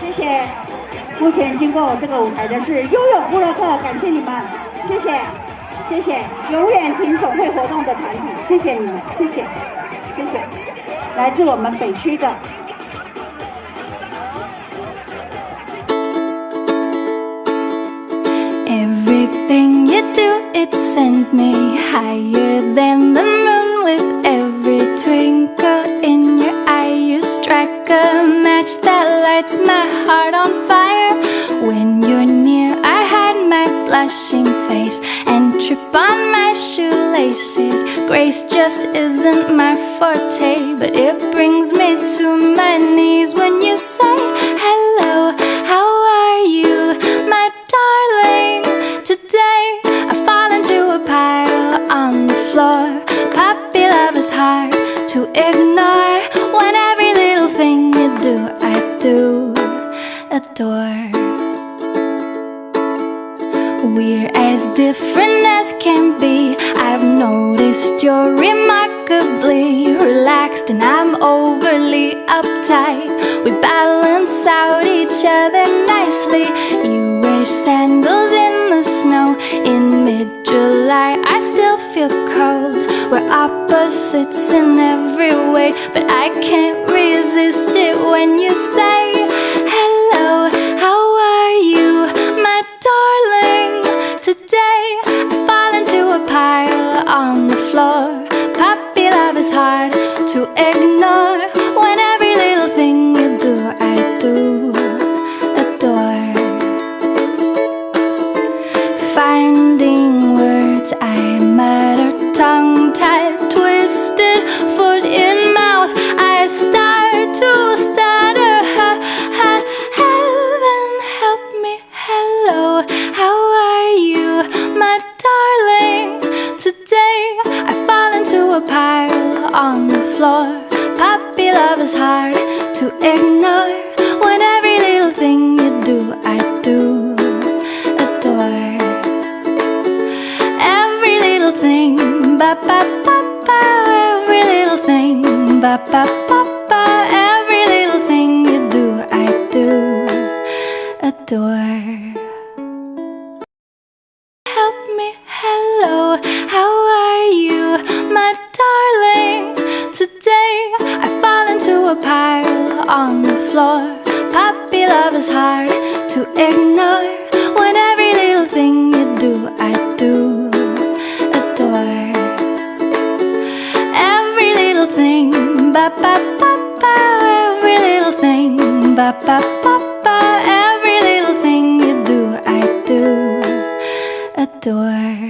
谢谢。目前经过我这个舞台的是拥有部落客，感谢你们，谢谢，谢谢，永远挺总会活动的团体，谢谢你们，谢谢，谢谢，来自我们北区的。Everything you do, it sends me higher than the moon. With every twinkle in your eye, you strike a match that lights my heart on fire. When you're near, I hide my blushing face and trip on my shoelaces. Grace just isn't my forte, but it brings me to my knees when you say hello, how are you, my darling? Today I fall into a pile on the floor. Puppy love is hard to ignore. When every little thing you do, I do adore. We're as different as can be. I've noticed you're remarkably relaxed and I'm overly uptight. We balance out each other nicely. You wear sandals in the snow in mid-July. I still feel cold. We're opposites in every way, but I can't resist it when you say hello, how are you, my darling? Today I fall into a pile on the floor. Puppy love is hard to ignore. When every little thing you do, I do adore. Finding words I mutter, tongue-tied, twisted, foot in mouth, I start to stutter. Heaven help me, hello, how are you, my darling? Today I fall into a pile on the floor. Puppy love is hard to ignore. When every little thing you do, I do adore. Every little thing, ba ba ba ba. Every little thing, ba ba ba ba. Every little thing you do, I do adore. Help me, hello, how are you, my darling? Today I fall into a pile on the floor. Puppy love is hard to ignore. When every little thing you do, I do adore. Every little thing, ba ba ba ba. Every little thing, ba ba ba ba. Every little thing you do, I do adore.